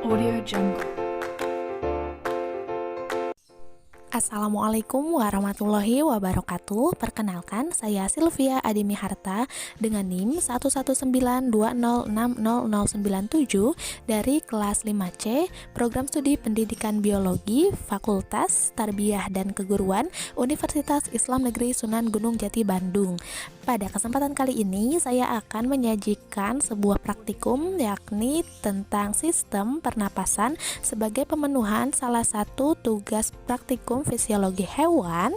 Audio Jungle. Assalamualaikum warahmatullahi wabarakatuh. Perkenalkan, saya Sylvia Adimi Harta dengan NIM 11920600097 dari kelas 5C, Program Studi Pendidikan Biologi, Fakultas Tarbiyah dan Keguruan, Universitas Islam Negeri Sunan Gunung Jati, Bandung. Pada kesempatan kali ini, saya akan menyajikan sebuah praktikum, yakni tentang sistem pernapasan sebagai pemenuhan salah satu tugas praktikum fisiologi hewan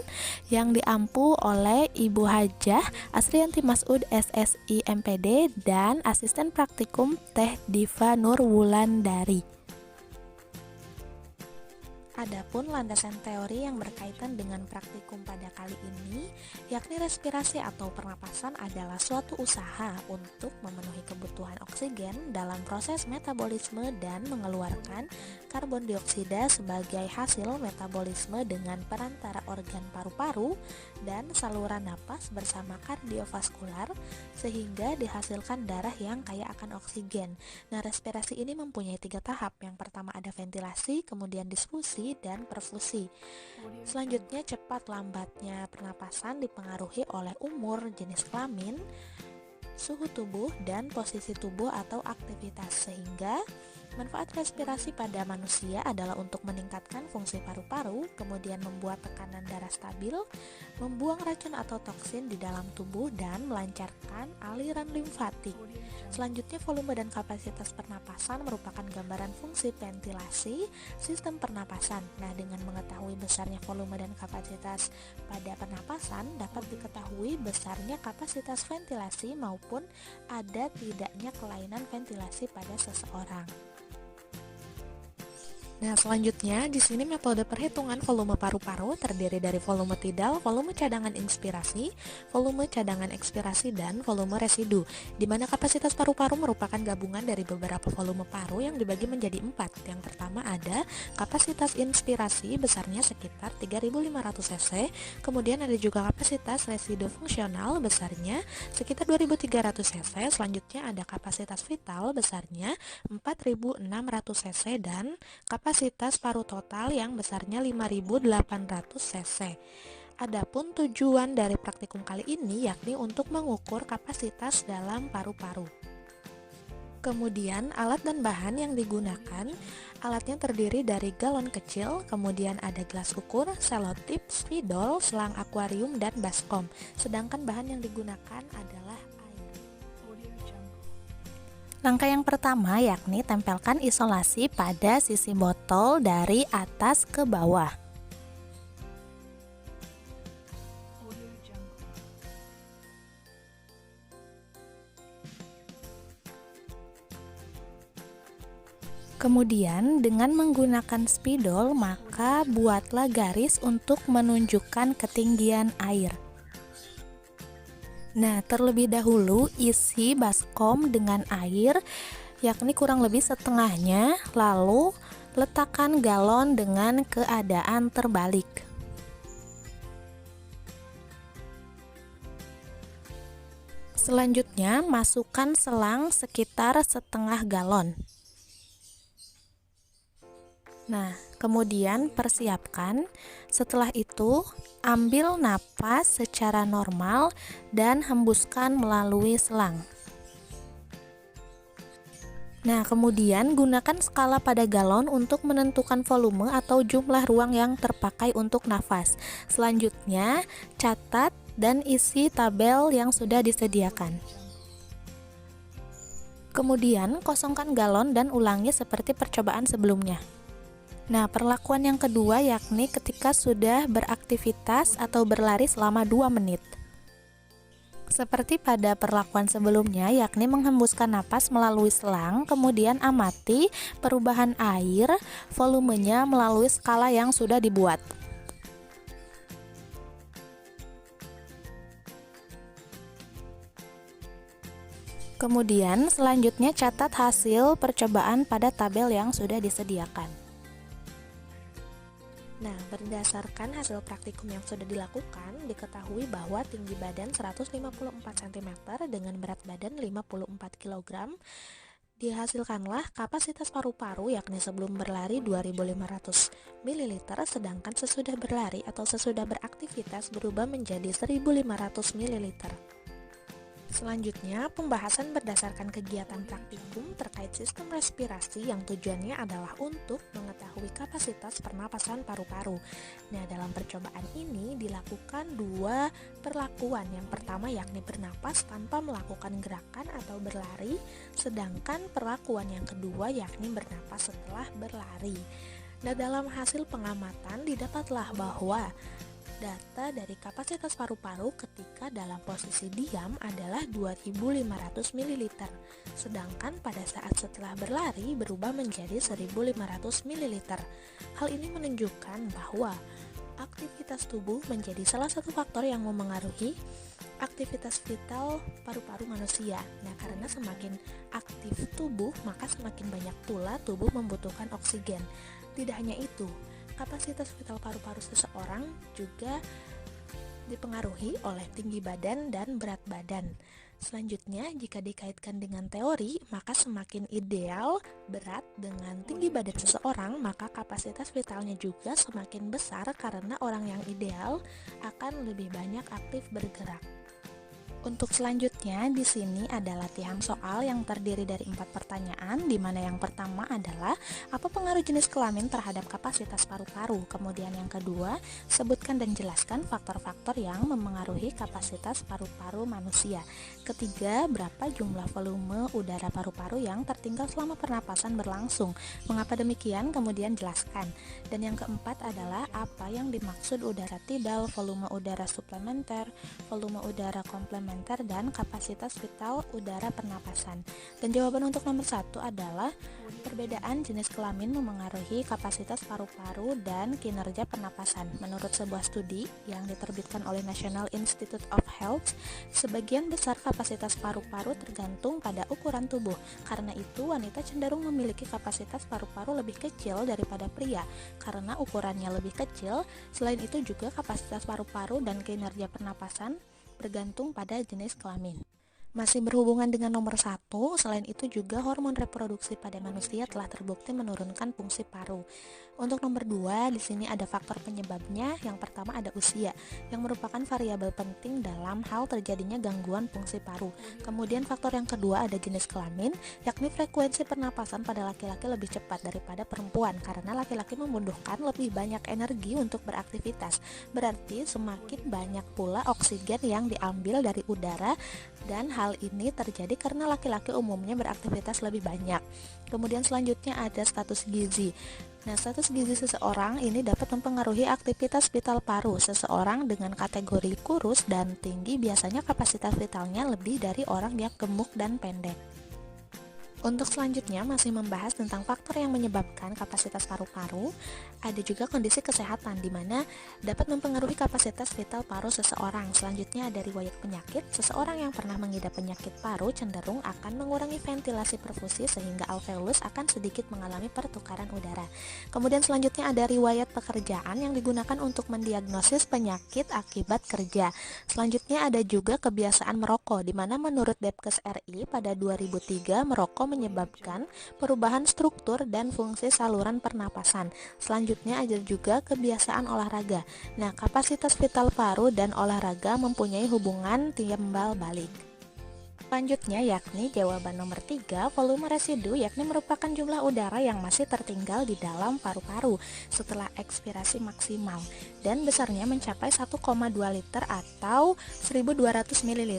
yang diampu oleh Ibu Hajah Asrianti Masud SSI MPD dan asisten praktikum Teh Diva Nur Wulandari. Adapun landasan teori yang berkaitan dengan praktikum pada kali ini, yakni respirasi atau pernapasan adalah suatu usaha untuk memenuhi kebutuhan oksigen dalam proses metabolisme dan mengeluarkan karbon dioksida sebagai hasil metabolisme dengan perantara organ paru-paru dan saluran napas bersama kardiovaskular sehingga dihasilkan darah yang kaya akan oksigen. Nah, respirasi ini mempunyai 3 tahap. Yang pertama ada ventilasi, kemudian difusi, dan perfusi. Selanjutnya, cepat lambatnya pernapasan dipengaruhi oleh umur, jenis kelamin, suhu tubuh, dan posisi tubuh atau aktivitas, sehingga manfaat respirasi pada manusia adalah untuk meningkatkan fungsi paru-paru, kemudian membuat tekanan darah stabil, membuang racun atau toksin di dalam tubuh, dan melancarkan aliran limfatik. Selanjutnya, volume dan kapasitas pernapasan merupakan gambaran fungsi ventilasi sistem pernapasan. Nah, dengan mengetahui besarnya volume dan kapasitas pada pernapasan, dapat diketahui besarnya kapasitas ventilasi maupun ada tidaknya kelainan ventilasi pada seseorang. Nah, selanjutnya di sini metode perhitungan volume paru-paru terdiri dari volume tidal, volume cadangan inspirasi, volume cadangan ekspirasi, dan volume residu, di mana kapasitas paru-paru merupakan gabungan dari beberapa volume paru yang dibagi menjadi 4. Yang pertama ada kapasitas inspirasi besarnya sekitar 3.500 cc, kemudian ada juga kapasitas residu fungsional besarnya sekitar 2.300 cc, selanjutnya ada kapasitas vital besarnya 4.600 cc, dan kapasitas paru total yang besarnya 5.800 cc. Adapun tujuan dari praktikum kali ini yakni untuk mengukur kapasitas dalam paru-paru. Kemudian alat dan bahan yang digunakan, alatnya terdiri dari galon kecil, kemudian ada gelas ukur, selotip, spidol, selang akuarium, dan baskom. Sedangkan bahan yang digunakan adalah langkah yang pertama yakni tempelkan isolasi pada sisi botol dari atas ke bawah. Kemudian dengan menggunakan spidol maka buatlah garis untuk menunjukkan ketinggian air. Nah, terlebih dahulu isi baskom dengan air, yakni kurang lebih setengahnya, lalu letakkan galon dengan keadaan terbalik. Selanjutnya, masukkan selang sekitar setengah galon. Nah, kemudian persiapkan. Setelah itu, ambil napas secara normal dan hembuskan melalui selang. Nah, kemudian gunakan skala pada galon untuk menentukan volume atau jumlah ruang yang terpakai untuk nafas. Selanjutnya, catat dan isi tabel yang sudah disediakan. Kemudian, kosongkan galon dan ulangi seperti percobaan sebelumnya. Nah, perlakuan yang kedua yakni ketika sudah beraktivitas atau berlari selama 2 menit. Seperti pada perlakuan sebelumnya, yakni menghembuskan napas melalui selang, kemudian amati perubahan air, volumenya melalui skala yang sudah dibuat. Kemudian, selanjutnya catat hasil percobaan pada tabel yang sudah disediakan. Nah, berdasarkan hasil praktikum yang sudah dilakukan, diketahui bahwa tinggi badan 154 cm dengan berat badan 54 kg Dihasilkanlah kapasitas paru-paru yakni sebelum berlari 2.500 ml, sedangkan sesudah berlari atau sesudah beraktivitas berubah menjadi 1.500 ml. Selanjutnya, pembahasan berdasarkan kegiatan praktikum terkait sistem respirasi yang tujuannya adalah untuk mengetahui kapasitas pernapasan paru-paru. Nah, dalam percobaan ini dilakukan dua perlakuan. Yang pertama yakni bernapas tanpa melakukan gerakan atau berlari, sedangkan perlakuan yang kedua yakni bernapas setelah berlari. Nah, dalam hasil pengamatan didapatlah bahwa data dari kapasitas paru-paru ketika dalam posisi diam adalah 2.500 ml, sedangkan pada saat setelah berlari berubah menjadi 1.500 ml. Hal ini menunjukkan bahwa aktivitas tubuh menjadi salah satu faktor yang memengaruhi aktivitas vital paru-paru manusia. Nah, karena semakin aktif tubuh, maka semakin banyak pula tubuh membutuhkan oksigen. Tidak hanya itu, kapasitas vital paru-paru seseorang juga dipengaruhi oleh tinggi badan dan berat badan. Selanjutnya, jika dikaitkan dengan teori, maka semakin ideal berat dengan tinggi badan seseorang, maka kapasitas vitalnya juga semakin besar karena orang yang ideal akan lebih banyak aktif bergerak. Untuk selanjutnya, di sini ada latihan soal yang terdiri dari 4 pertanyaan, di mana yang pertama adalah apa pengaruh jenis kelamin terhadap kapasitas paru-paru. Kemudian yang kedua, sebutkan dan jelaskan faktor-faktor yang memengaruhi kapasitas paru-paru manusia. Ketiga, berapa jumlah volume udara paru-paru yang tertinggal selama pernapasan berlangsung. Mengapa demikian? Kemudian jelaskan. Dan yang keempat adalah apa yang dimaksud udara tidal, volume udara suplementer, volume udara komplementer, dan kapasitas vital udara pernapasan. Dan jawaban untuk nomor 1 adalah perbedaan jenis kelamin memengaruhi kapasitas paru-paru dan kinerja pernapasan. Menurut sebuah studi yang diterbitkan oleh National Institute of Health, sebagian besar kapasitas paru-paru tergantung pada ukuran tubuh. Karena itu, wanita cenderung memiliki kapasitas paru-paru lebih kecil daripada pria. Karena ukurannya lebih kecil, selain itu juga kapasitas paru-paru dan kinerja pernapasan bergantung pada jenis kelamin. Masih berhubungan dengan nomor 1, selain itu juga hormon reproduksi pada manusia telah terbukti menurunkan fungsi paru. Untuk nomor 2, di sini ada faktor penyebabnya. Yang pertama ada usia, yang merupakan variabel penting dalam hal terjadinya gangguan fungsi paru. Kemudian faktor yang kedua ada jenis kelamin, yakni frekuensi pernapasan pada laki-laki lebih cepat daripada perempuan, karena laki-laki membutuhkan lebih banyak energi untuk beraktivitas. Berarti semakin banyak pula oksigen yang diambil dari udara, dan hal ini terjadi karena laki-laki umumnya beraktivitas lebih banyak. Kemudian selanjutnya ada status gizi. Nah, status gizi seseorang ini dapat mempengaruhi aktivitas vital paru. Seseorang dengan kategori kurus dan tinggi biasanya kapasitas vitalnya lebih dari orang yang gemuk dan pendek. Untuk selanjutnya masih membahas tentang faktor yang menyebabkan kapasitas paru-paru. Ada juga kondisi kesehatan di mana dapat mempengaruhi kapasitas vital paru seseorang. Selanjutnya ada riwayat penyakit. Seseorang yang pernah mengidap penyakit paru cenderung akan mengurangi ventilasi perfusi sehingga alveolus akan sedikit mengalami pertukaran udara. Kemudian selanjutnya ada riwayat pekerjaan yang digunakan untuk mendiagnosis penyakit akibat kerja. Selanjutnya ada juga kebiasaan merokok, di mana menurut Depkes RI pada 2003 merokok menyebabkan perubahan struktur dan fungsi saluran pernapasan. Selanjutnya ada juga kebiasaan olahraga. Nah, kapasitas vital paru dan olahraga mempunyai hubungan timbal balik. Selanjutnya yakni jawaban nomor 3, volume residu yakni merupakan jumlah udara yang masih tertinggal di dalam paru-paru setelah ekspirasi maksimal dan besarnya mencapai 1,2 liter atau 1200 ml.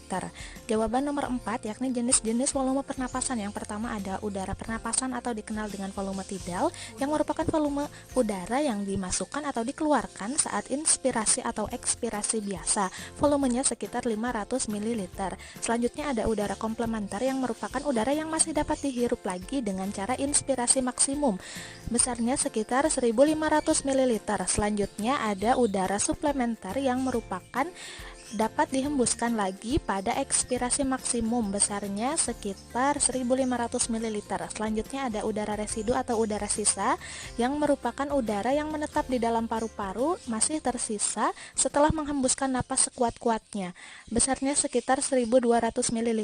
Jawaban nomor 4 yakni jenis-jenis volume pernapasan. Yang pertama ada udara pernapasan atau dikenal dengan volume tidal yang merupakan volume udara yang dimasukkan atau dikeluarkan saat inspirasi atau ekspirasi biasa. Volumenya sekitar 500 ml. Selanjutnya ada udara komplementer yang merupakan udara yang masih dapat dihirup lagi dengan cara inspirasi maksimum, besarnya sekitar 1500 ml. Selanjutnya ada udara suplementer yang merupakan dapat dihembuskan lagi pada ekspirasi maksimum, besarnya sekitar 1500 ml. Selanjutnya ada udara residu atau udara sisa yang merupakan udara yang menetap di dalam paru-paru masih tersisa setelah menghembuskan napas sekuat-kuatnya, besarnya sekitar 1200 ml.